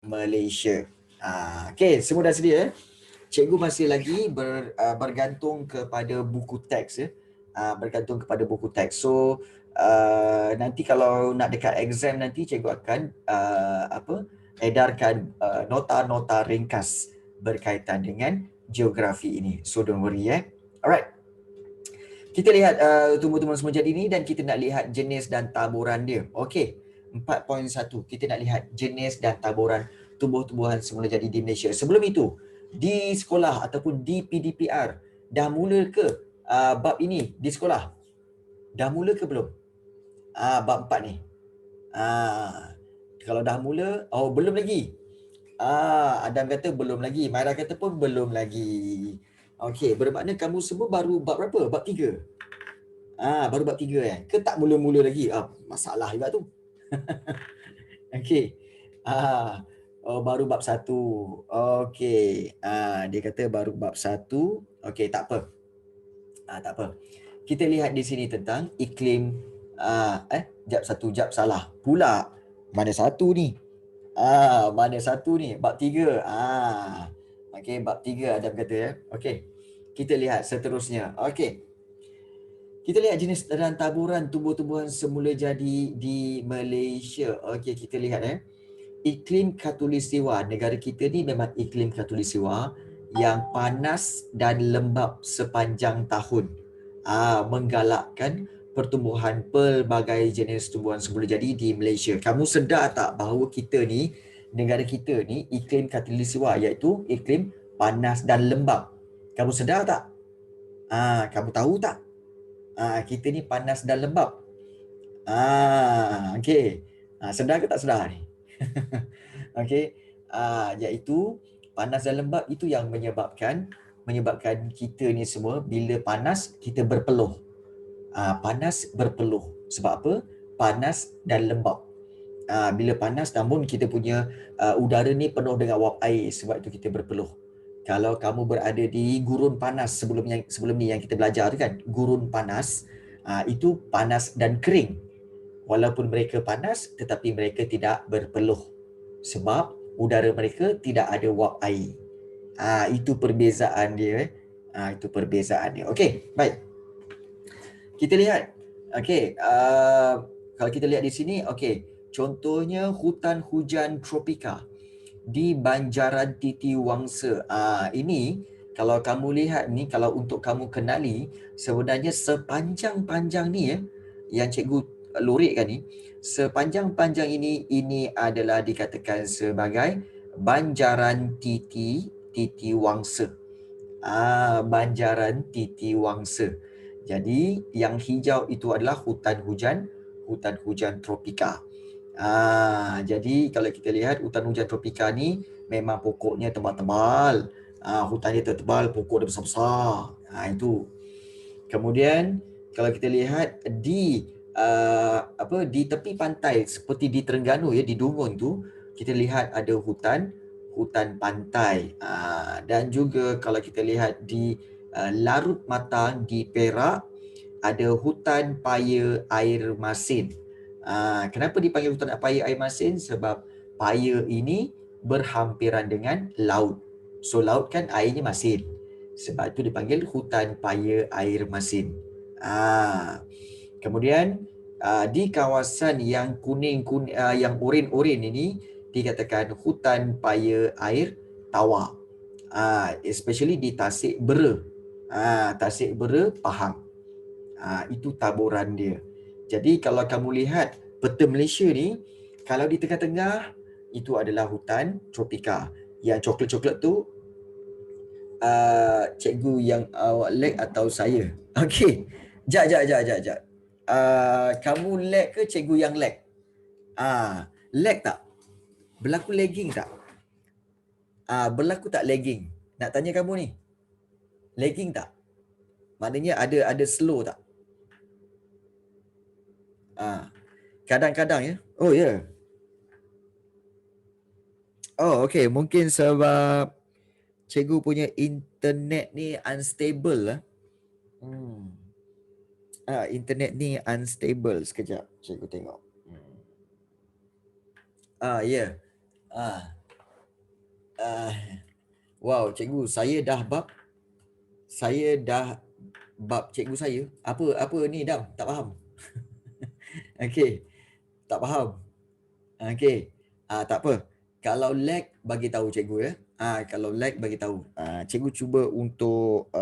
Malaysia. Okey, semua dah sedia. Cikgu masih lagi bergantung kepada buku teks ya. Bergantung kepada buku teks. So nanti kalau nak dekat exam nanti cikgu akan edarkan nota-nota ringkas berkaitan dengan geografi ini. So don't worry ya. Alright. Kita lihat tumbuh-tumbuhan semula jadi ini dan kita nak lihat jenis dan taburan dia. Okey. 4.1 kita nak lihat jenis dan taburan tumbuh-tumbuhan semula jadi di Malaysia. Sebelum itu, di sekolah ataupun di PDPR dah mula ke bab ini di sekolah? Dah mula ke belum? Bab 4 ni. Kalau dah mula, belum lagi. Adam kata belum lagi. Maira kata pun belum lagi. Okey, bermakna kamu semua baru bab berapa? Bab 3. Baru bab 3 ke tak mula-mula lagi? Masalah juga tu. Okey. Baru bab 1. Okey. Dia kata baru bab 1. Okey, tak apa. Tak apa. Kita lihat di sini tentang iklim. Jap satu, jap salah. Pula. Mana satu ni? Mana satu ni? Bab 3. Okey, bab 3 Adam kata ya. Okey. Kita lihat seterusnya. Okey. Kita lihat jenis dan taburan tumbuh-tumbuhan semula jadi di Malaysia. Okey, kita lihat iklim khatulistiwa. Negara kita ni memang iklim khatulistiwa yang panas dan lembap sepanjang tahun. Menggalakkan pertumbuhan pelbagai jenis tumbuhan semula jadi di Malaysia. Kamu sedar tak bahawa kita ni, negara kita ni iklim khatulistiwa iaitu iklim panas dan lembap. Kamu sedar tak? Kamu tahu tak? Kita ni panas dan lembap. Okey. Sedar ke tak sedar ni? Okey. Iaitu panas dan lembap itu yang menyebabkan kita ni semua bila panas kita berpeluh. Panas berpeluh. Sebab apa? Panas dan lembap. Bila panas namun kita punya udara ni penuh dengan wap air, sebab itu kita berpeluh. Kalau kamu berada di gurun panas sebelum ni yang kita belajar kan, gurun panas, itu panas dan kering. Walaupun mereka panas tetapi mereka tidak berpeluh sebab udara mereka tidak ada wap air. Itu perbezaan dia. Itu perbezaan dia. Okey, baik. Kita lihat. Okey, kalau kita lihat di sini, okey. Contohnya hutan hujan tropika di Banjaran Titi Wangsa. Ini kalau kamu lihat ni, kalau untuk kamu kenali, sebenarnya sepanjang-panjang ni yang cikgu lorikkan ni, sepanjang-panjang ini adalah dikatakan sebagai Banjaran Titi Wangsa. Banjaran Titi Wangsa. Jadi yang hijau itu adalah hutan hujan tropika. Jadi kalau kita lihat hutan hujan tropika ni memang pokoknya tebal-tebal. Hutan dia tebal, pokok dia besar-besar. Itu. Kemudian kalau kita lihat di di tepi pantai seperti di Terengganu di Dungun tu, kita lihat ada hutan pantai. Dan juga kalau kita lihat di Larut Matang di Perak ada hutan paya air masin. Kenapa dipanggil hutan paya air masin? Sebab paya ini berhampiran dengan laut. So laut kan airnya masin. Sebab itu dipanggil hutan paya air masin. Kemudian di kawasan yang yang oren-oren ini dikatakan hutan paya air tawar. Especially di Tasik Bera. Tasik Bera, Pahang. Itu taburan dia. Jadi kalau kamu lihat peta Malaysia ni, kalau di tengah-tengah itu adalah hutan tropika. Yang coklat-coklat tu cikgu yang awak lag atau saya? Okey. Jap. Kamu lag ke cikgu yang lag? Lag tak? Berlaku lagging tak? Berlaku tak lagging? Nak tanya kamu ni. Lagging tak? Maknanya ada slow tak? Kadang-kadang ya. Oh ya. Yeah. Okey, mungkin sebab cikgu punya internet ni unstable lah. Internet ni unstable. Sekejap, cikgu tengok. Ya. Yeah. Uh, wow, cikgu, saya dah bab cikgu saya. Apa ni Dam? Tak faham. Okey, tak faham. Okey. Tak apa. Kalau lag bagi tahu cikgu ya. Kalau lag bagi tahu. Cikgu cuba untuk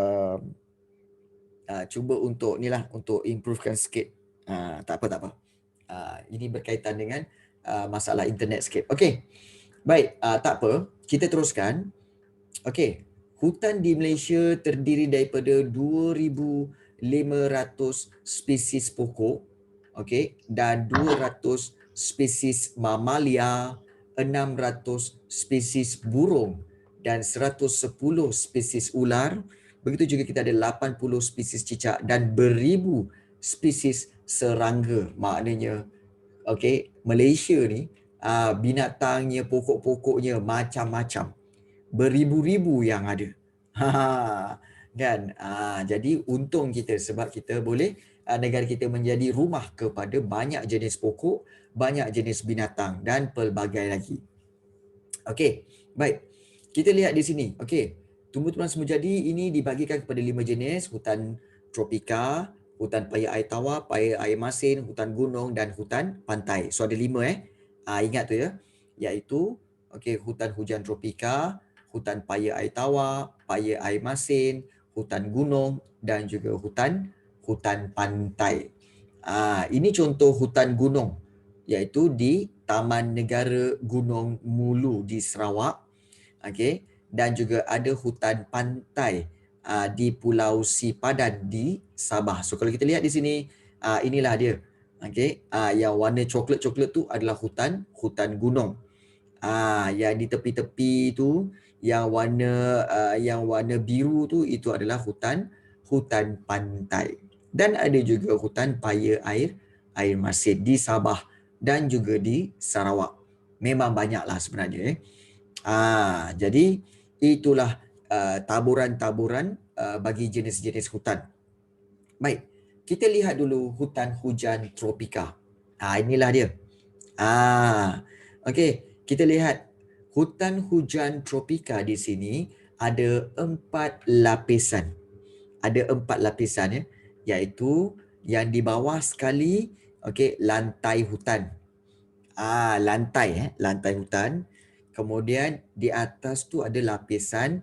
cuba untuk ni lah, untuk improvekan sikit. Tak apa, tak apa. Ini berkaitan dengan masalah internet sikit. Okey. Baik, tak apa. Kita teruskan. Okey. Hutan di Malaysia terdiri daripada 2,500 spesies pokok, okey, dan 200 spesies mamalia, 600 spesies burung dan 110 spesies ular. Begitu juga kita ada 80 spesies cicak dan beribu spesies serangga. Maknanya, okey, Malaysia ni binatangnya, pokok-pokoknya macam-macam. Beribu-ribu yang ada. Kan? Jadi untung kita sebab kita boleh negara kita menjadi rumah kepada banyak jenis pokok, banyak jenis binatang dan pelbagai lagi. Okey, baik. Kita lihat di sini. Okey. Tumbuh-tumbuhan semulajadi ini dibagikan kepada 5 jenis: hutan tropika, hutan paya air tawar, paya air masin, hutan gunung dan hutan pantai. So ada 5 ingat tu ya. Iaitu hutan hujan tropika, hutan paya air tawar, paya air masin, hutan gunung dan juga hutan pantai. Ini contoh hutan gunung, iaitu di Taman Negara Gunung Mulu di Sarawak. Dan juga ada hutan pantai di Pulau Sipadan di Sabah. So kalau kita lihat di sini, inilah dia. Yang warna coklat-coklat tu adalah hutan gunung. Yang di tepi-tepi tu yang warna biru tu itu adalah hutan pantai. Dan ada juga hutan paya air masin di Sabah dan juga di Sarawak. Memang banyaklah sebenarnya. Jadi itulah taburan-taburan bagi jenis-jenis hutan. Baik, kita lihat dulu hutan hujan tropika. Inilah dia. Okey, kita lihat hutan hujan tropika di sini ada 4 lapisan. Ada 4 lapisan ya, iaitu yang di bawah sekali, lantai hutan. Lantai hutan. Kemudian di atas tu ada lapisan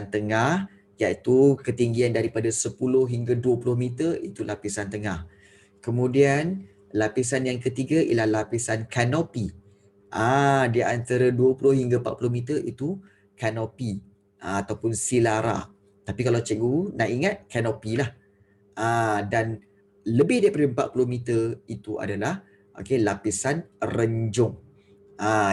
tengah, iaitu ketinggian daripada 10 hingga 20 meter, itu lapisan tengah. Kemudian lapisan yang ketiga ialah lapisan kanopi. Di antara 20 hingga 40 meter itu kanopi ataupun silara. Tapi kalau cikgu nak ingat, kanopi lah. Dan lebih daripada 40 meter itu adalah lapisan renjung.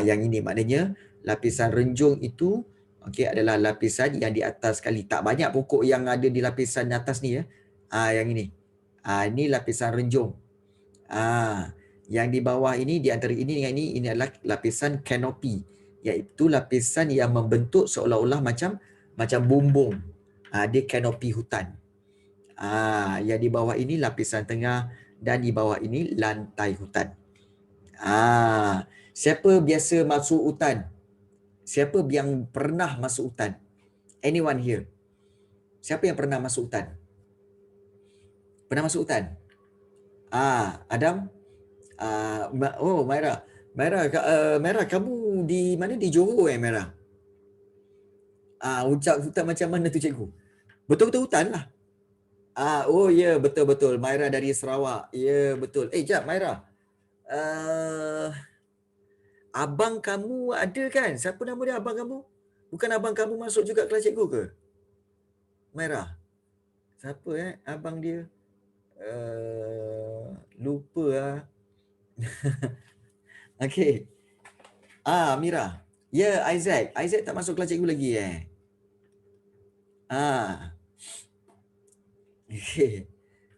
Yang ini maknanya lapisan renjung itu adalah lapisan yang di atas sekali. Tak banyak pokok yang ada di lapisan atas ni ya. Yang ini. Ini lapisan renjung. Yang di bawah ini, di antara ini dengan ini adalah lapisan kanopi, iaitu lapisan yang membentuk seolah-olah macam bumbung. Dia kanopi hutan. Yang di bawah ini lapisan tengah dan di bawah ini lantai hutan. Siapa biasa masuk hutan? Siapa yang pernah masuk hutan? Anyone here? Siapa yang pernah masuk hutan? Pernah masuk hutan? Adam? Maira. Maira, kamu di mana? Di Johor Maira? Hutan macam mana tu cikgu? Betul-betul hutan lah. Oh ya, betul-betul. Maira dari Sarawak. Ya, betul. Jap Maira. Abang kamu ada kan? Siapa nama dia abang kamu? Bukan abang kamu masuk juga kelas cikgu ke? Maira. Siapa abang dia? Lupa lah. Okey. Mira. Ya, Isaac. Isaac tak masuk kelas cikgu lagi Okay.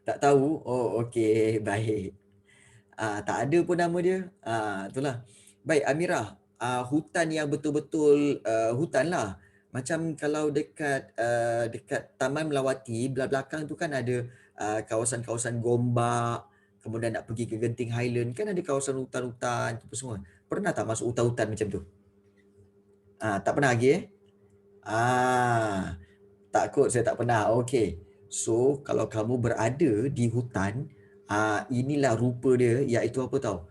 Tak tahu? Oh, okey. Baik. Tak ada pun nama dia. Itulah. Baik, Amirah. Hutan yang betul-betul hutan lah. Macam kalau dekat Taman Melawati, belakang tu kan ada kawasan-kawasan Gombak, kemudian nak pergi ke Genting Highland, kan ada kawasan hutan-hutan tu semua. Pernah tak masuk hutan-hutan macam tu? Tak pernah lagi takut saya tak pernah. Okey. So, kalau kamu berada di hutan, inilah rupa dia, iaitu apa tahu?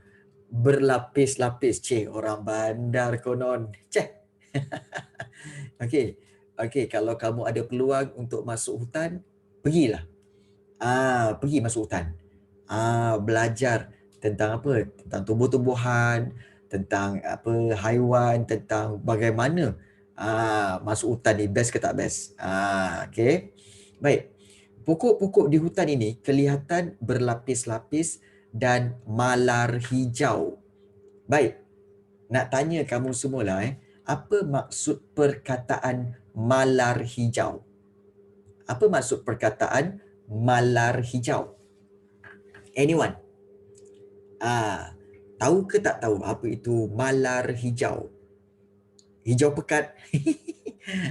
Berlapis-lapis. Orang bandar konon. Okey. Okey, kalau kamu ada peluang untuk masuk hutan, pergilah. Pergi masuk hutan. Belajar tentang apa? Tentang tumbuh-tumbuhan, tentang apa haiwan, tentang bagaimana masuk hutan ni best ke tak best. Okey. Baik. Pokok-pokok di hutan ini kelihatan berlapis-lapis dan malar hijau. Baik. Nak tanya kamu semualah apa maksud perkataan malar hijau? Apa maksud perkataan malar hijau? Anyone? Tahu ke tak tahu apa itu malar hijau? Hijau pekat.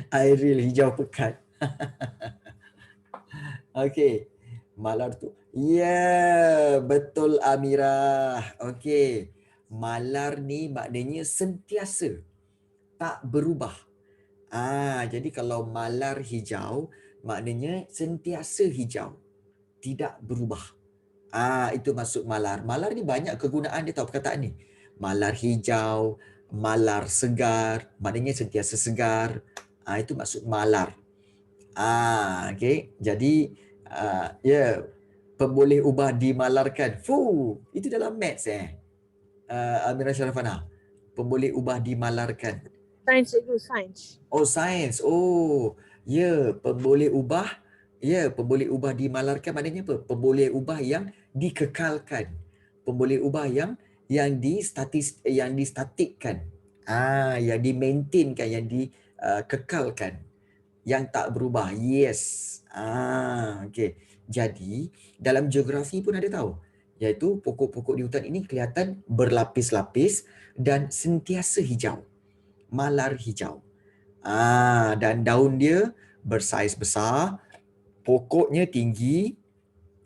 Airil hijau pekat. Okey. Malar tu. Ya, betul Amirah. Okey. Malar ni maknanya sentiasa, tak berubah. Jadi kalau malar hijau maknanya sentiasa hijau, tidak berubah. Itu maksud malar. Malar ni banyak kegunaan dia tahu perkataan ni. Malar hijau, malar segar, maknanya sentiasa segar. Itu maksud malar. Okey. Jadi pemboleh ubah dimalarkan. Itu dalam maths Amira Sharafana. Pemboleh ubah dimalarkan. Sains cikgu, sains. Sains. Pemboleh ubah. Pemboleh ubah dimalarkan maknanya apa? Pemboleh ubah yang dikekalkan. Pemboleh ubah yang distatikkan. Yang dimaintainkan, yang dikekalkan. Yang tak berubah. Yes. Okey. Jadi, dalam geografi pun ada tahu. Iaitu pokok-pokok di hutan ini kelihatan berlapis-lapis dan sentiasa hijau. Malar hijau. Dan daun dia bersaiz besar, pokoknya tinggi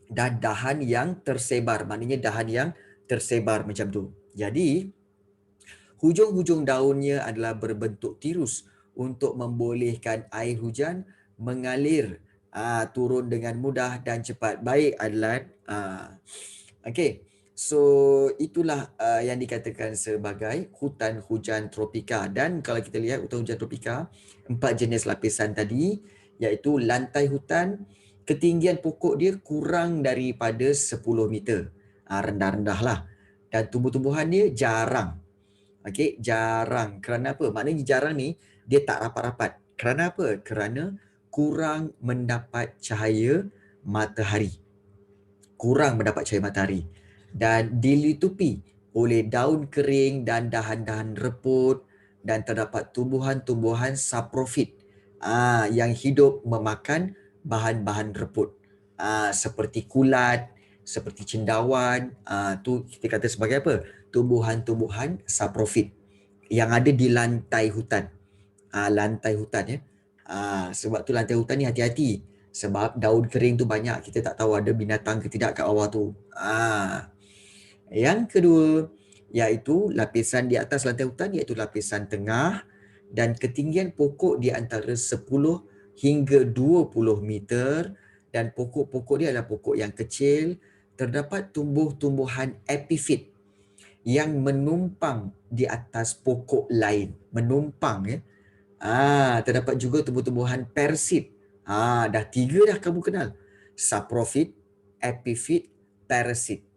dan dahan yang tersebar. Maknanya dahan yang tersebar macam tu. Jadi, hujung-hujung daunnya adalah berbentuk tirus untuk membolehkan air hujan mengalir turun dengan mudah dan cepat. Baik Adlan. Okey. So itulah yang dikatakan sebagai hutan hujan tropika. Dan kalau kita lihat hutan hujan tropika, 4 jenis lapisan tadi, iaitu lantai hutan, ketinggian pokok dia kurang daripada 10 meter. Rendah-rendah lah. Dan tumbuh-tumbuhan dia jarang. Okey, jarang. Kerana apa? Maknanya jarang ni dia tak rapat-rapat. Kerana apa? Kerana kurang mendapat cahaya matahari. Dan dilitupi oleh daun kering dan dahan-dahan reput, dan terdapat tumbuhan-tumbuhan saprofit yang hidup memakan bahan-bahan reput seperti kulat, seperti cendawan. Tu kita kata sebagai apa? Tumbuhan-tumbuhan saprofit yang ada di lantai hutan. Lantai hutan sebab tu lantai hutan ni hati-hati. Sebab daun kering tu banyak, kita tak tahu ada binatang ke tidak kat bawah tu. Yang kedua, iaitu lapisan di atas lantai hutan, iaitu lapisan tengah, dan ketinggian pokok di antara 10 hingga 20 meter, dan pokok-pokok dia adalah pokok yang kecil. Terdapat tumbuh-tumbuhan epifit yang menumpang di atas pokok lain. Menumpang terdapat juga tumbuh-tumbuhan persit. Dah 3 dah kamu kenal. Saprofit, epifit, parasit.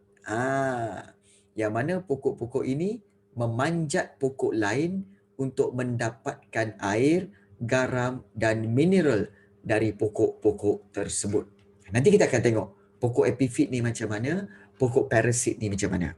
Yang mana pokok-pokok ini memanjat pokok lain untuk mendapatkan air, garam dan mineral dari pokok-pokok tersebut. Nanti kita akan tengok pokok epifit ni macam mana, pokok parasit ni macam mana.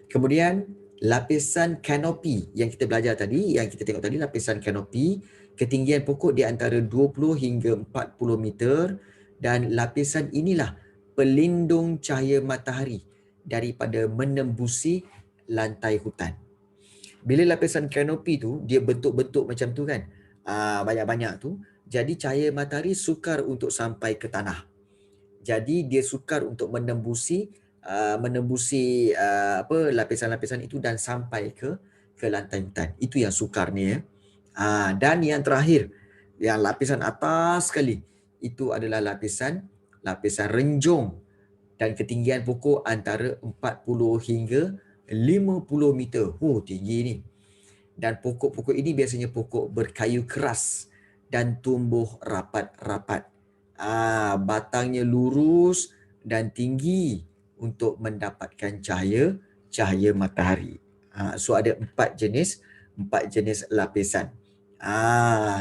Kemudian lapisan kanopi yang kita belajar tadi, yang kita tengok tadi, lapisan kanopi, ketinggian pokok di antara 20 hingga 40 meter, dan lapisan inilah pelindung cahaya matahari daripada menembusi lantai hutan. Bila lapisan kanopi tu dia bentuk-bentuk macam tu kan, banyak-banyak tu, jadi cahaya matahari sukar untuk sampai ke tanah. Jadi dia sukar untuk menembusi lapisan-lapisan itu dan sampai ke ke lantai hutan. Itu yang sukar ni ya. Dan yang terakhir, yang lapisan atas sekali, itu adalah lapisan renjung dan ketinggian pokok antara 40 hingga 50 meter. Tinggi ni. Dan pokok-pokok ini biasanya pokok berkayu keras dan tumbuh rapat-rapat. Batangnya lurus dan tinggi untuk mendapatkan cahaya matahari. So ada empat jenis lapisan.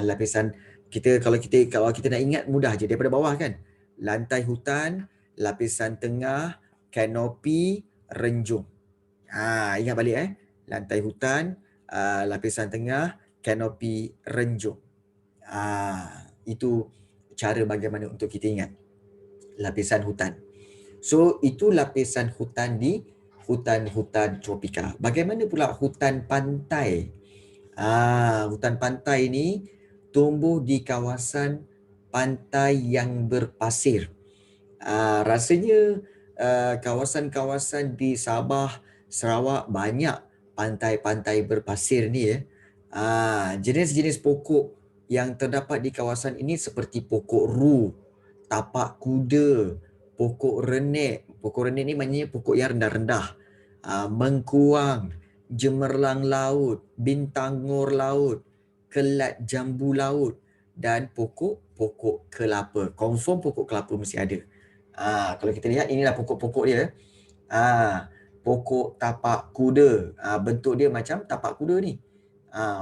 Lapisan kalau kita nak ingat mudah je daripada bawah kan. Lantai hutan, lapisan tengah, kanopi, renjung. Ingat balik lantai hutan, lapisan tengah, kanopi, renjung. Itu cara bagaimana untuk kita ingat lapisan hutan. So itu lapisan hutan di hutan-hutan tropika. Bagaimana pula hutan pantai? Hutan pantai ni tumbuh di kawasan pantai yang berpasir. Rasanya kawasan-kawasan di Sabah, Sarawak banyak pantai-pantai berpasir ni ya. Jenis-jenis pokok yang terdapat di kawasan ini seperti pokok ru, tapak kuda, pokok renek. Pokok renek ni maknanya pokok yang rendah-rendah. Mengkuang, jemerlang laut, bintang ngor laut, kelat jambu laut dan pokok kelapa. Confirm pokok kelapa mesti ada. Kalau kita lihat inilah pokok-pokok dia. Pokok tapak kuda. Bentuk dia macam tapak kuda ni.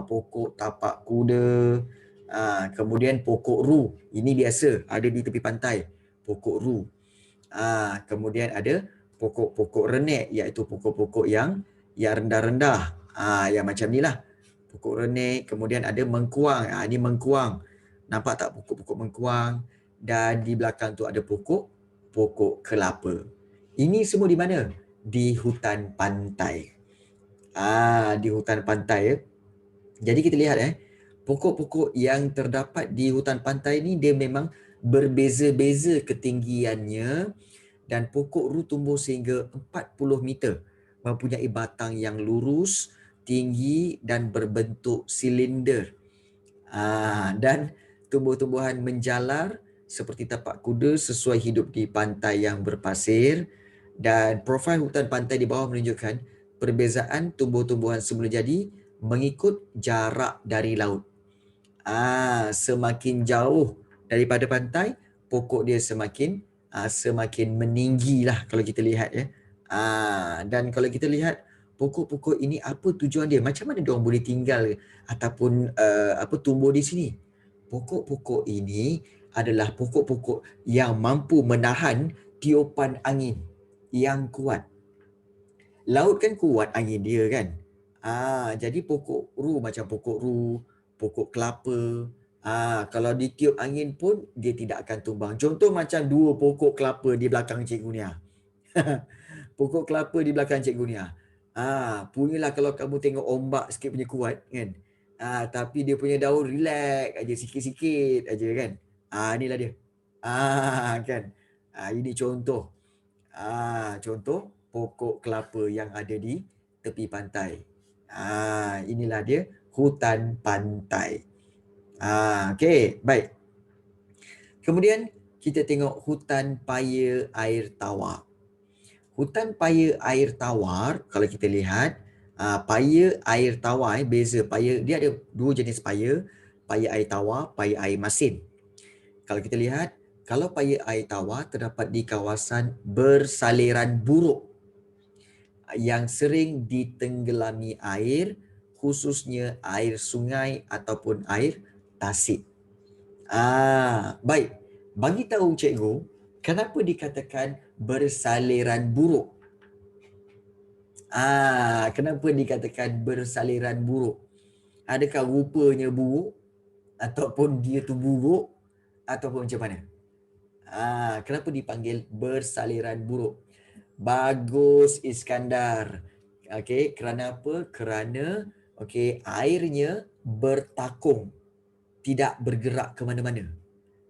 Pokok tapak kuda. Kemudian pokok ru. Ini biasa ada di tepi pantai. Pokok ru. Kemudian ada pokok-pokok renek, iaitu pokok-pokok yang rendah-rendah. Yang macam ni lah. Pokok renek. Kemudian ada mengkuang. Ini mengkuang. Nampak tak pokok-pokok mengkuang? Dan di belakang tu ada pokok kelapa. Ini semua di mana? Di hutan pantai. Di hutan pantai ya. Jadi kita lihat pokok-pokok yang terdapat di hutan pantai ni dia memang berbeza-beza ketinggiannya dan pokok ru tumbuh sehingga 40 meter. Mempunyai batang yang lurus, tinggi dan berbentuk silinder. Dan tumbuh-tumbuhan menjalar seperti tapak kuda sesuai hidup di pantai yang berpasir, dan profil hutan pantai di bawah menunjukkan perbezaan tumbuh-tumbuhan semula jadi mengikut jarak dari laut. Semakin jauh daripada pantai, pokok dia semakin meninggi lah kalau kita lihat ya. Dan kalau kita lihat pokok-pokok ini apa tujuan dia? Macam mana diorang boleh tinggal ataupun tumbuh di sini? Pokok-pokok ini adalah pokok-pokok yang mampu menahan tiupan angin yang kuat. Laut kan kuat angin dia kan. Jadi pokok ru macam pokok ru, pokok kelapa. Kalau ditiup angin pun dia tidak akan tumbang. Contoh macam dua pokok kelapa di belakang Cikgu Nia. Pokok kelapa di belakang Cikgu Nia. Punyalah kalau kamu tengok ombak sikit punya kuat kan. Tapi dia punya daun relax aja, sikit-sikit aja kan. Inilah dia. Kan. Ini contoh. Contoh pokok kelapa yang ada di tepi pantai. Inilah dia hutan pantai. Okey, baik. Kemudian kita tengok hutan paya air tawar. Hutan paya air tawar, kalau kita lihat, paya air tawar beza. Paya dia ada dua jenis paya air tawar, paya air masin. Kalau kita lihat, kalau paya air tawar terdapat di kawasan bersaliran buruk yang sering ditenggelami air, khususnya air sungai ataupun air tasik. Baik. Bagi tahu cikgu, kenapa dikatakan bersaliran buruk? Kenapa dikatakan bersaliran buruk? Adakah rupanya buruk ataupun dia tu buruk ataupun macam mana? Kenapa dipanggil bersaliran buruk? Bagus Iskandar. Okey, kerana apa? Kerana airnya bertakung. Tidak bergerak ke mana-mana.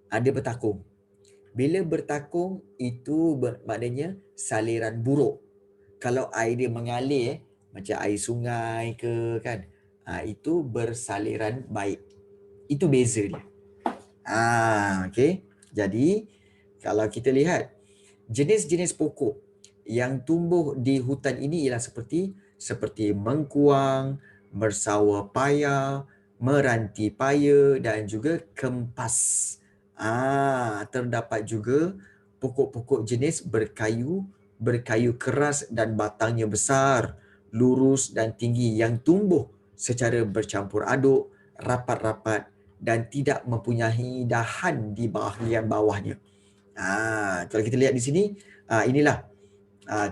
Ada bertakung. Bila bertakung itu maknanya saliran buruk. Kalau air dia mengalir, macam air sungai ke kan, itu bersaliran baik. Itu beza dia. Okey. Jadi kalau kita lihat jenis-jenis pokok yang tumbuh di hutan ini ialah seperti mengkuang, mersawa paya, meranti paya dan juga kempas. Terdapat juga pokok-pokok jenis berkayu keras dan batangnya besar, lurus dan tinggi yang tumbuh secara bercampur aduk, rapat-rapat dan tidak mempunyai dahan di bahagian bawahnya. Kalau kita lihat di sini, inilah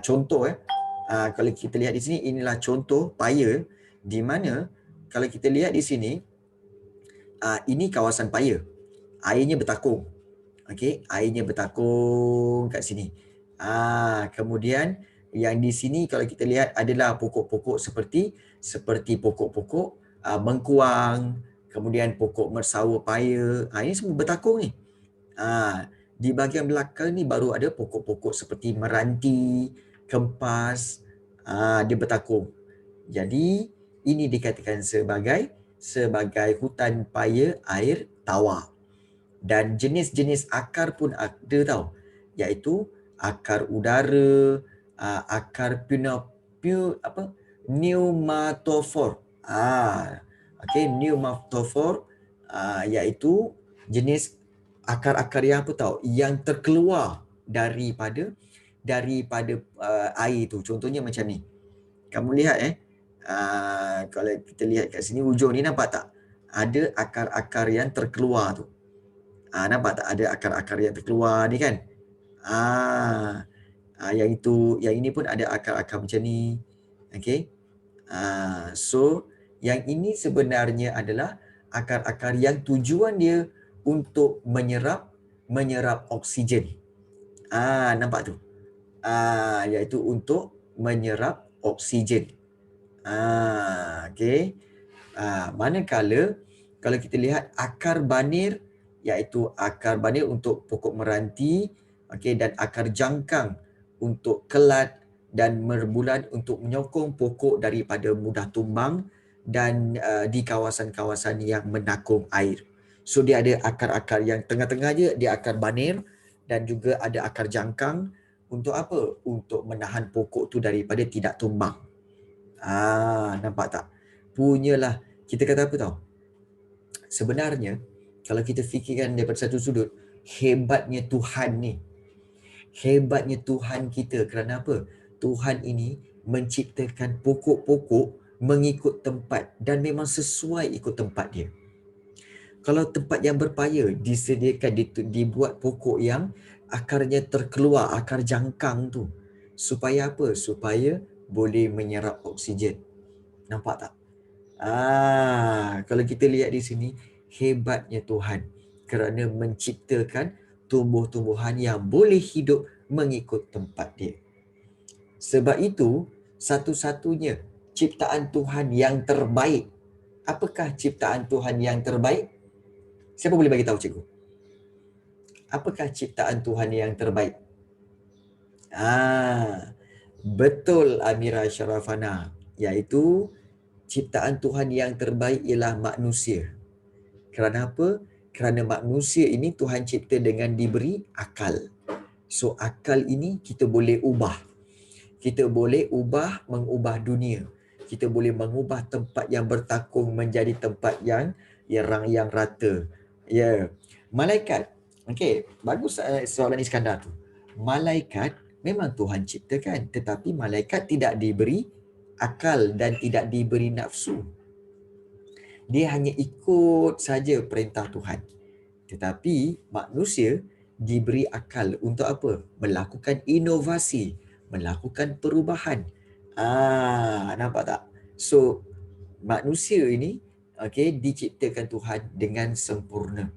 contoh kalau kita lihat di sini, inilah contoh paya di mana kalau kita lihat di sini, ini kawasan paya. Airnya bertakung. Okey, airnya bertakung kat sini. Kemudian yang di sini kalau kita lihat adalah pokok-pokok seperti pokok-pokok mengkuang, kemudian pokok mersawa paya. Ini semua bertakung ni. Di bahagian belakang ni baru ada pokok-pokok seperti meranti, kempas, dia bertakung. Jadi ini dikatakan sebagai hutan paya air tawar. Dan jenis-jenis akar pun ada tau, iaitu akar udara, akar pneumatophore. Pneumatophore iaitu jenis akar-akar yang apa tau, yang terkeluar daripada air tu. Contohnya macam ni. Kamu lihat kalau kita lihat kat sini hujung ni, nampak tak? Ada akar-akar yang terkeluar tu. Nampak tak ada akar-akar yang terkeluar ni kan? Yang ini pun ada akar-akar macam ni. Okey. So yang ini sebenarnya adalah akar-akar yang tujuan dia untuk menyerap oksigen. Nampak tu? Iaitu untuk menyerap oksigen. Okey. Manakala kalau kita lihat akar banir, iaitu akar banir untuk pokok meranti, okey, dan akar jangkang untuk kelat dan merbulan untuk menyokong pokok daripada mudah tumbang dan di kawasan-kawasan yang menakung air. So dia ada akar-akar yang tengah-tengah je, dia akar banir dan juga ada akar jangkang. Untuk apa? Untuk menahan pokok tu daripada tidak tumbang. Nampak tak? Punyalah, kita kata apa tau? Sebenarnya kalau kita fikirkan daripada satu sudut, hebatnya Tuhan ni. Hebatnya Tuhan kita kerana apa? Tuhan ini menciptakan pokok-pokok mengikut tempat dan memang sesuai ikut tempat dia. Kalau tempat yang berpaya disediakan, dibuat pokok yang akarnya terkeluar, akar jangkang tu. Supaya apa? Supaya boleh menyerap oksigen. Nampak tak? Kalau kita lihat di sini, hebatnya Tuhan kerana menciptakan tumbuh-tumbuhan yang boleh hidup mengikut tempat dia. Sebab itu, satu-satunya ciptaan Tuhan yang terbaik. Apakah ciptaan Tuhan yang terbaik? Siapa boleh bagi tahu, cikgu? Apakah ciptaan Tuhan yang terbaik? Betul, Amira Syarafana. Iaitu ciptaan Tuhan yang terbaik ialah manusia. Kerana apa? Kerana manusia ini Tuhan cipta dengan diberi akal. So akal ini kita boleh ubah. Kita boleh mengubah dunia. Kita boleh mengubah tempat yang bertakung menjadi tempat yang rata. Ya. Malaikat. Okey, bagus soalan Iskandar tu. Malaikat memang Tuhan ciptakan, tetapi malaikat tidak diberi akal dan tidak diberi nafsu. Dia hanya ikut saja perintah Tuhan. Tetapi manusia diberi akal untuk apa? Melakukan inovasi, melakukan perubahan. Nampak tak? So manusia ini diciptakan Tuhan dengan sempurna.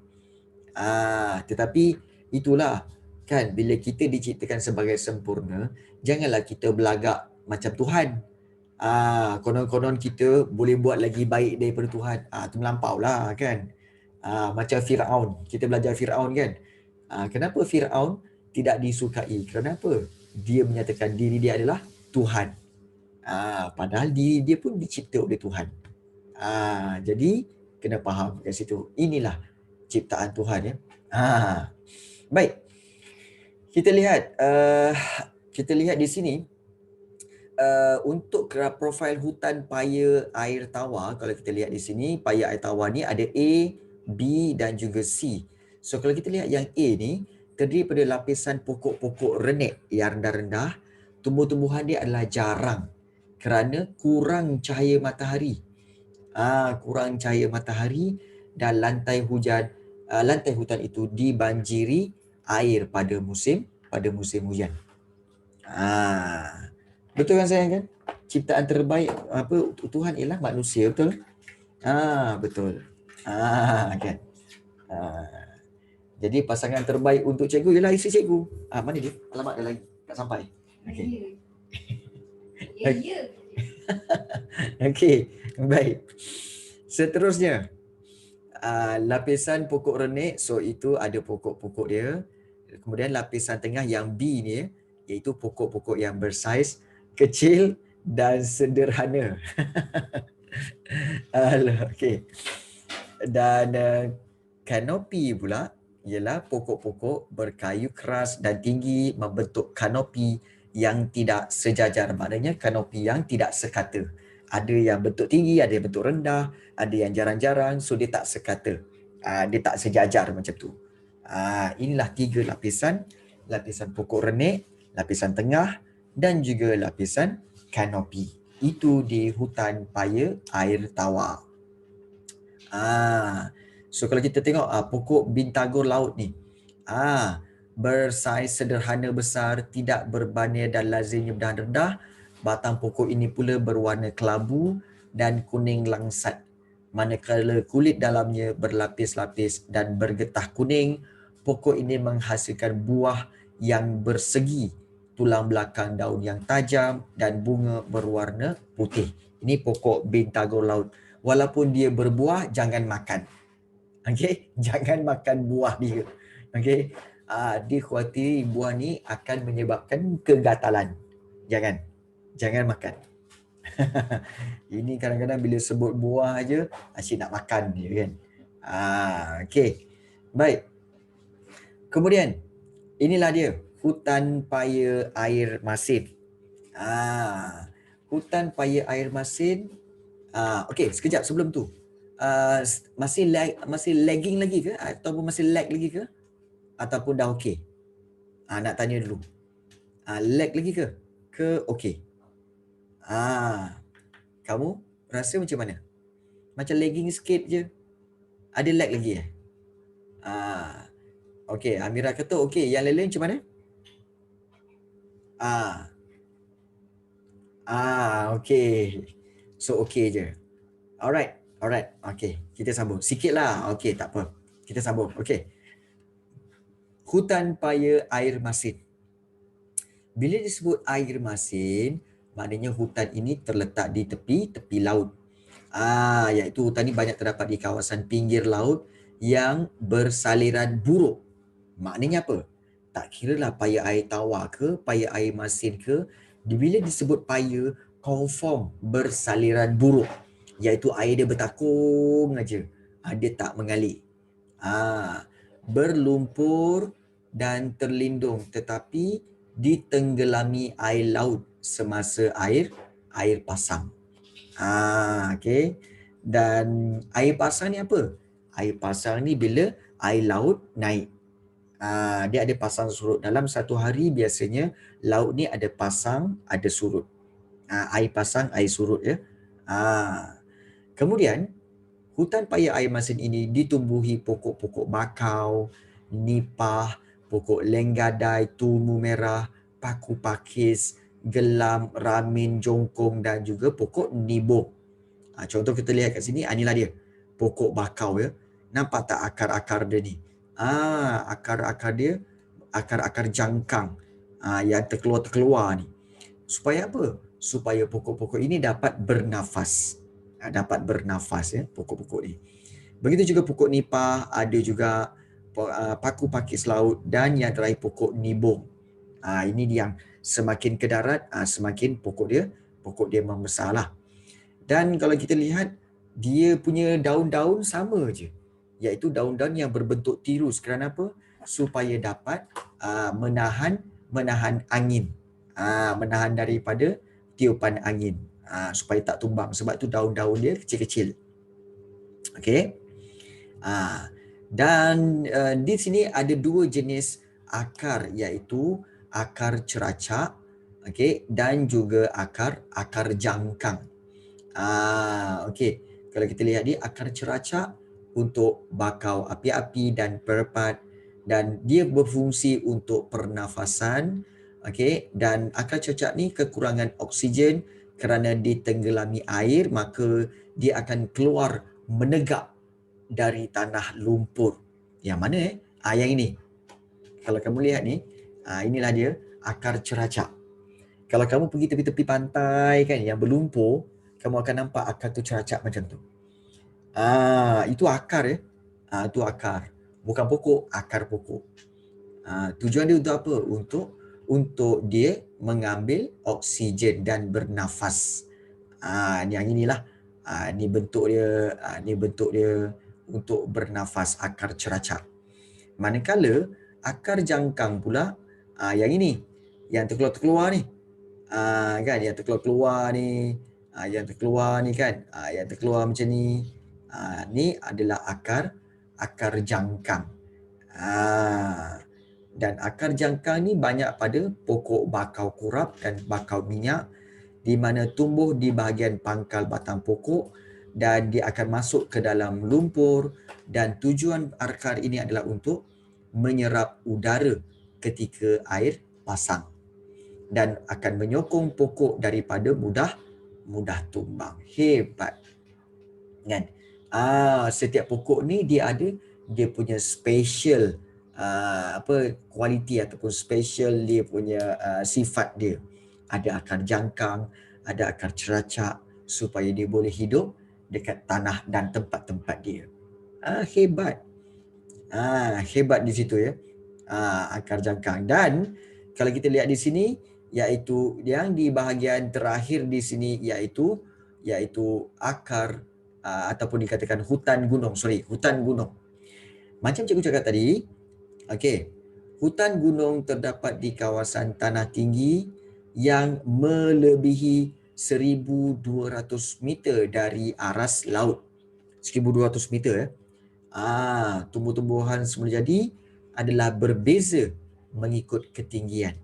Tetapi itulah kan, bila kita diciptakan sebagai sempurna, janganlah kita belagak macam Tuhan. Konon-konon kita boleh buat lagi baik daripada Tuhan. Tu melampaulah kan. Macam Firaun, kita belajar Firaun kan. Kenapa Firaun tidak disukai? Kenapa? Dia menyatakan diri dia adalah Tuhan. Padahal dia pun dicipta oleh Tuhan. Jadi kena faham kat situ. Inilah ciptaan Tuhan ya. Baik. Kita lihat di sini untuk profil hutan paya air tawar. Kalau kita lihat di sini, paya air tawar ni ada A, B dan juga C. So kalau kita lihat yang A ni terdiri pada lapisan pokok-pokok renek yang rendah-rendah. Tumbuh-tumbuhan dia adalah jarang kerana kurang cahaya matahari. Kurang cahaya matahari dan lantai hutan itu dibanjiri air pada musim hujan. Betul kan sayang kan? Ciptaan terbaik Tuhan ialah manusia, betul? Betul. Kan. Jadi pasangan terbaik untuk cikgu ialah isteri cikgu. Mana dia? Alamat dia lagi tak sampai. Okey. Ya. Okey, baik. Seterusnya, lapisan pokok renek, so itu ada pokok-pokok dia. Kemudian lapisan tengah yang B ni, iaitu pokok-pokok yang bersaiz kecil dan sederhana. Okey. Dan kanopi pula ialah pokok-pokok berkayu keras dan tinggi membentuk kanopi yang tidak sejajar. Maknanya kanopi yang tidak sekata. Ada yang bentuk tinggi, ada yang bentuk rendah, ada yang jarang-jarang, so dia tak sekata. Dia tak sejajar macam tu. Inilah 3 lapisan. Lapisan pokok renek, lapisan tengah dan juga lapisan kanopi. Itu di hutan paya air tawar. So kalau kita tengok pokok bintagor laut ni, bersaiz sederhana besar, tidak berbania dan lazimnya berdahan rendah. Batang pokok ini pula berwarna kelabu dan kuning langsat, manakala kulit dalamnya berlapis-lapis dan bergetah kuning. Pokok ini menghasilkan buah yang bersegi, tulang belakang daun yang tajam dan bunga berwarna putih. Ini pokok bintagor laut. Walaupun dia berbuah, jangan makan. Okey, jangan makan buah dia. Okey. Dikhawatiri buah ni akan menyebabkan kegatalan. Jangan makan. Ini kadang-kadang bila sebut buah aja asyik nak makan dia kan. Okey. Baik. Kemudian inilah dia hutan paya air masin. Hutan paya air masin. Okey, sekejap sebelum tu. Masih lagging lagi ke ataupun masih lag lagi ke ataupun dah okey? Nak tanya dulu. Lag lagi ke okey? Kamu rasa macam mana? Macam lagging sikit je. Ada lag lagi okey, Amira kata okey. Yang lain-lain macam mana? Okey. So okey je. Alright. Okey, kita sambung. Sikitlah. Okey, tak apa. Kita sambung. Okey. Hutan paya air masin. Bila disebut air masin, maknanya hutan ini terletak di tepi laut. Iaitu hutan ini banyak terdapat di kawasan pinggir laut yang bersaliran buruk. Maknanya apa? Tak kiralah paya air tawar ke, paya air masin ke, bila disebut paya, confirm bersaliran buruk. Iaitu air dia bertakung aja. Dia tak mengalir. Berlumpur dan terlindung tetapi ditenggelami air laut semasa air pasang. Okey. Dan air pasang ni apa? Air pasang ni bila air laut naik. Dia ada pasang surut. Dalam satu hari biasanya laut ni ada pasang, ada surut. Air pasang, air surut ya. Kemudian hutan paya air masin ini ditumbuhi pokok-pokok bakau, nipah, pokok lenggadai, tumu merah, paku pakis, gelam, ramin, jongkong dan juga pokok nibong. Contoh kita lihat kat sini, inilah dia. Pokok bakau ya. Nampak tak akar-akar dia ni? Akar-akar dia, akar-akar jangkang yang terkeluar-terkeluar ni. Supaya apa? Supaya pokok-pokok ini dapat bernafas. Ya, pokok-pokok ni. Begitu juga pokok nipah, ada juga paku pakis laut dan yang terakhir pokok nibong. Ini yang semakin ke darat, semakin pokok pokok dia membesar lah. Dan kalau kita lihat, dia punya daun-daun sama je, iaitu daun-daun yang berbentuk tirus. Kerana apa? Supaya dapat menahan angin, menahan daripada tiupan angin, supaya tak tumbang. Sebab tu daun-daun dia kecil-kecil. Okey. Dan di sini ada dua jenis akar, iaitu akar ceracak, okey, dan juga akar jangkang. Okey. Kalau kita lihat ni, akar ceracak untuk bakau api-api dan perpat, dan dia berfungsi untuk pernafasan. Okey, dan akar ceracak ni kekurangan oksigen kerana ditenggelami air, maka dia akan keluar menegak dari tanah lumpur. Yang mana yang ini. Kalau kamu lihat ni, inilah dia akar ceracak. Kalau kamu pergi tepi-tepi pantai kan yang berlumpur, kamu akan nampak akar tu ceracak macam tu. Itu akar ya. Itu akar. Bukan pokok, akar pokok. Tujuan dia untuk apa? Untuk dia mengambil oksigen dan bernafas. Yang inilah. Ni bentuk dia, ni bentuk dia untuk bernafas, akar ceracak. Manakala akar jangkang pula, yang ini, yang terkeluar-keluar ni. Kan yang terkeluar ni, yang terkeluar ni kan, yang terkeluar macam ni. Ni adalah akar jangkang. Dan akar jangkang ni banyak pada pokok bakau kurap dan bakau minyak, di mana tumbuh di bahagian pangkal batang pokok, dan dia akan masuk ke dalam lumpur, dan tujuan akar ini adalah untuk menyerap udara ketika air pasang dan akan menyokong pokok daripada mudah tumbang. Hebat. Kan? Setiap pokok ni dia ada dia punya special kualiti ataupun special dia punya sifat dia. Ada akar jangkang, ada akar ceracak supaya dia boleh hidup dekat tanah dan tempat-tempat dia. Hebat. Hebat di situ ya. Akar jangkang. Dan kalau kita lihat di sini, iaitu yang di bahagian terakhir di sini, iaitu akar ataupun dikatakan hutan gunung. Hutan gunung. Macam cikgu cakap tadi, okey, hutan gunung terdapat di kawasan tanah tinggi yang melebihi 1,200 meter dari aras laut. 1,200 meter ya. Tumbuh-tumbuhan semula jadi adalah berbeza mengikut ketinggian,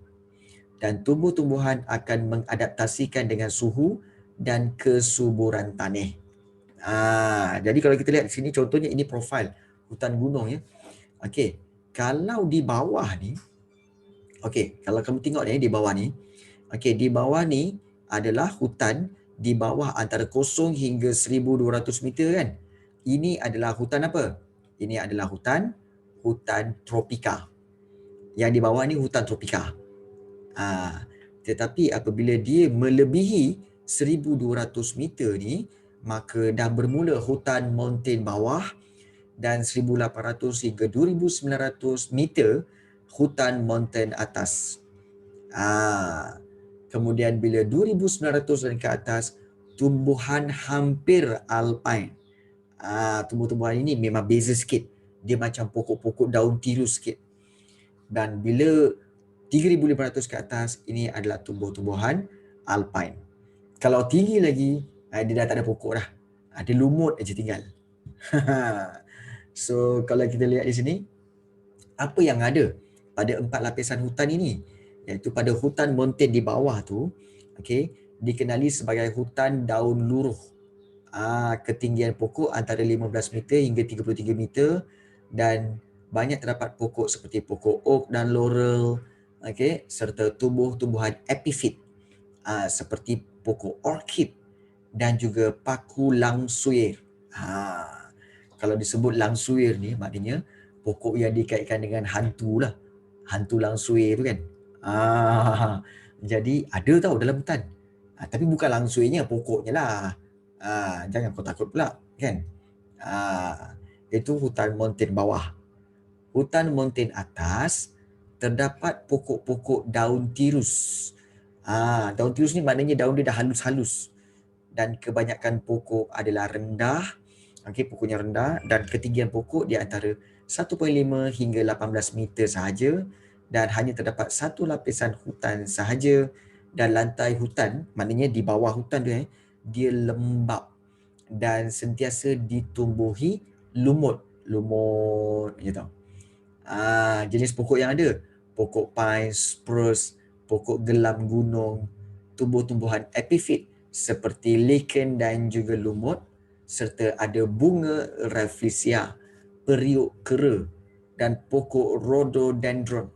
dan tumbuh-tumbuhan akan mengadaptasikan dengan suhu dan kesuburan tanah. Jadi kalau kita lihat di sini, contohnya ini profil hutan gunung ya. Okey, kalau di bawah ni, okey, kalau kamu tengok ni di bawah ni, okey, di bawah ni adalah hutan di bawah antara 0 hingga 1,200 meter kan. Ini adalah hutan apa? Ini adalah hutan tropika. Yang di bawah ni hutan tropika. Tetapi apabila dia melebihi 1,200 meter ni, maka dah bermula hutan mountain bawah, dan 1,800 hingga 2,900 meter hutan mountain atas. Kemudian bila 2,900 dan ke atas, tumbuhan hampir alpine. Tumbuh-tumbuhan ini memang beza sikit. Dia macam pokok-pokok daun tirus sikit. Dan bila 3,500 ke atas, ini adalah tumbuh-tumbuhan alpine. Kalau tinggi lagi, dia dah tak ada pokok dah. Dia lumut aja tinggal. So kalau kita lihat di sini, apa yang ada pada 4 lapisan hutan ini, iaitu pada hutan mountain di bawah tu, okey, dikenali sebagai hutan daun luruh. Ketinggian pokok antara 15 meter hingga 33 meter, dan banyak terdapat pokok seperti pokok oak dan laurel, okey, serta tumbuh-tumbuhan epifit seperti pokok orchid dan juga paku langsuir. Kalau disebut langsuir ni, maknanya pokok yang dikaitkan dengan hantu lah. Hantu langsuir tu kan. Jadi ada tau dalam hutan. Tapi bukan langsuirnya, pokoknya lah. Jangan kau takut pula kan. Itu hutan mountain bawah. Hutan mountain atas terdapat pokok-pokok daun tirus. Daun tildus ni maknanya daun dia dah halus-halus dan kebanyakan pokok adalah rendah. Okey, pokoknya rendah dan ketinggian pokok di antara 1.5 hingga 18 meter sahaja dan hanya terdapat satu lapisan hutan sahaja dan lantai hutan, maknanya di bawah hutan dia lembap dan sentiasa ditumbuhi lumut gitu. Jenis pokok yang ada, pokok pine, spruce, pokok gelam gunung, tumbuh-tumbuhan epifit seperti lichen dan juga lumut, serta ada bunga rafflesia, periuk kera dan pokok rhododendron.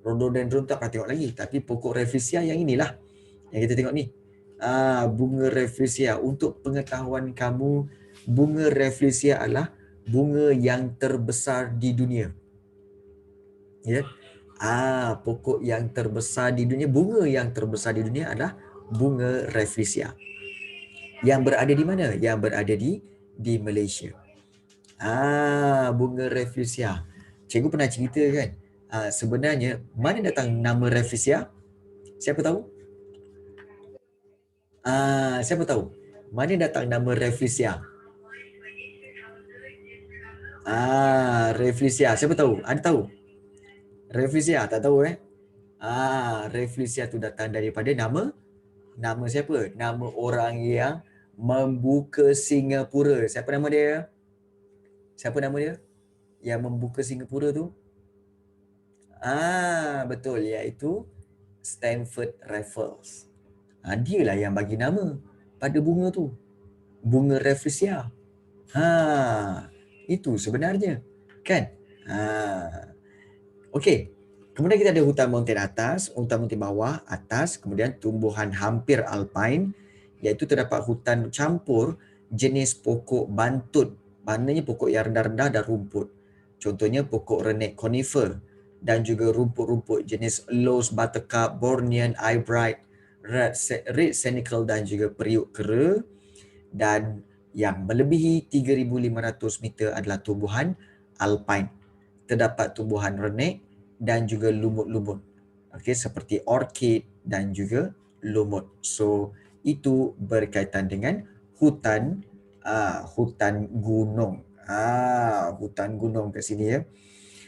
Rhododendron tak pernah tengok lagi, tapi pokok rafflesia yang inilah yang kita tengok ni. Bunga rafflesia. Untuk pengetahuan kamu, bunga rafflesia adalah bunga yang terbesar di dunia. Ya. Pokok yang terbesar di dunia, bunga yang terbesar di dunia adalah bunga rafflesia. Yang berada di mana? Yang berada di Malaysia. Bunga rafflesia. Cikgu pernah cerita kan, sebenarnya mana datang nama rafflesia? Siapa tahu? Siapa tahu? Mana datang nama rafflesia? Rafflesia. Siapa tahu? Ada tahu? Rafflesia tak tahu Rafflesia tu datang daripada nama siapa? Nama orang yang membuka Singapura. Siapa nama dia? Siapa nama dia? Yang membuka Singapura tu? Betul, iaitu Stamford Raffles. Dialah yang bagi nama pada bunga tu. Bunga Rafflesia. Itu sebenarnya. Kan? Okey. Kemudian kita ada hutan mountain atas, hutan mountain bawah, atas, kemudian tumbuhan hampir alpine, iaitu terdapat hutan campur jenis pokok bantut, maknanya pokok yang rendah-rendah dan rumput. Contohnya pokok renek conifer dan juga rumput-rumput jenis Lows buttercup, Bornean eyebright, red senecal dan juga periuk kera. Dan yang melebihi 3,500 meter adalah tumbuhan alpine. Terdapat tumbuhan renek dan juga lumut-lumut. Okey, seperti orchid dan juga lumut. So, itu berkaitan dengan hutan gunung. Hutan gunung kat sini ya.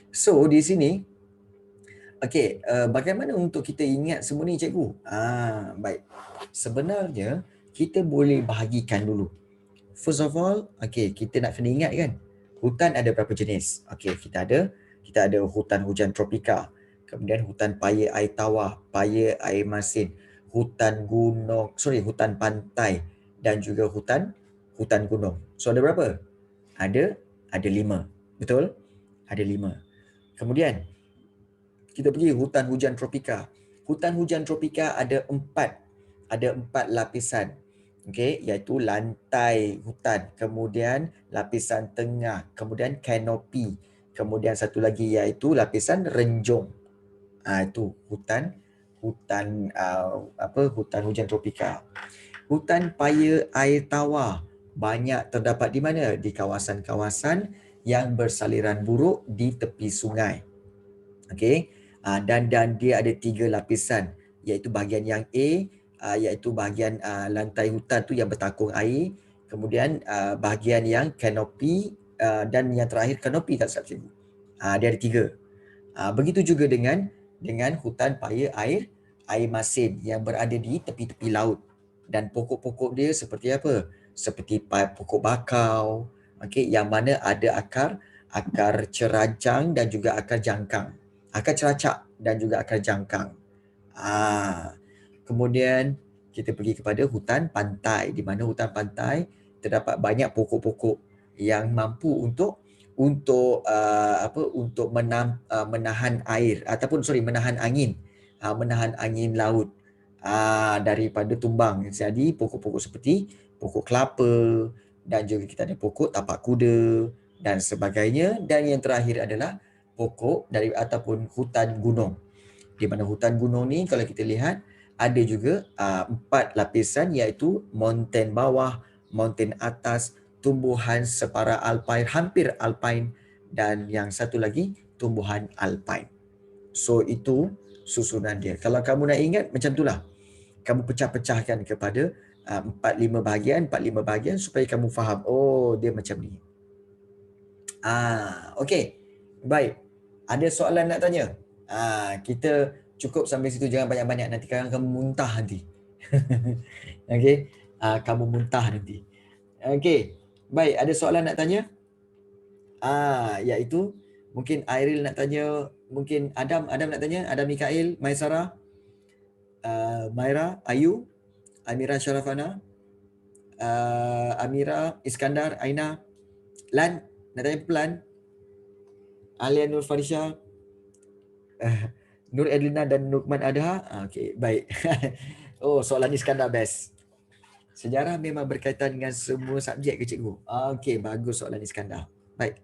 So, di sini bagaimana untuk kita ingat semua ni cikgu? Baik. Sebenarnya kita boleh bahagikan dulu. First of all, kita nak kena ingat kan, hutan ada berapa jenis? Kita ada hutan hujan tropika, kemudian hutan paya air tawar, paya air masin, hutan pantai dan juga hutan gunung. So ada berapa? Ada 5. Betul? Ada 5. Kemudian kita pergi hutan hujan tropika. Hutan hujan tropika ada 4 lapisan. Iaitu lantai hutan, kemudian lapisan tengah, kemudian kanopi, kemudian satu lagi iaitu lapisan renjung. Itu hutan hujan tropika. Hutan paya air tawar banyak terdapat di mana? Di kawasan-kawasan yang bersaliran buruk di tepi sungai. Dan dia ada 3 lapisan, iaitu bahagian yang A, iaitu bahagian lantai hutan tu yang bertakung air, kemudian bahagian yang kanopi, dan yang terakhir kanopi tak silap cikgu. Dia ada 3. Begitu juga dengan hutan paya air masin yang berada di tepi-tepi laut, dan pokok-pokok dia seperti apa? Seperti pokok bakau, yang mana ada akar cerajang dan juga akar jangkang, akar ceracak dan juga akar jangkang. Kemudian kita pergi kepada hutan pantai, di mana hutan pantai terdapat banyak pokok-pokok yang mampu untuk menahan air ataupun menahan angin laut daripada tumbang. Jadi pokok-pokok seperti pokok kelapa dan juga kita ada pokok tapak kuda dan sebagainya. Dan yang terakhir adalah pokok ataupun hutan gunung. Di mana hutan gunung ni kalau kita lihat ada juga 4 lapisan, iaitu mountain bawah, mountain atas, tumbuhan separa alpine, hampir alpine, dan yang satu lagi tumbuhan alpine. So itu susunan dia. Kalau kamu nak ingat macam itulah. Kamu pecah-pecahkan kepada 4-5 bahagian supaya kamu faham. Oh, dia macam ni. Okey. Baik. Ada soalan nak tanya? Kita cukup sampai situ, jangan banyak-banyak, nanti kadang kamu muntah nanti. Okey. Kamu muntah nanti. Okey. Baik, ada soalan nak tanya? Iaitu mungkin Airil nak tanya, mungkin Adam nak tanya, Adam Mikail, Maisara, Maira, Ayu, Amira Sharafana, Amira, Iskandar, Aina, Lan, nak tanya Lan, Alia Nur Farisha, Nur Edlina dan Nukman Adha. Okey, baik. Oh, soalan Iskandar best. Sejarah memang berkaitan dengan semua subjek ke cikgu? Okey, bagus soalan Iskandar. Baik.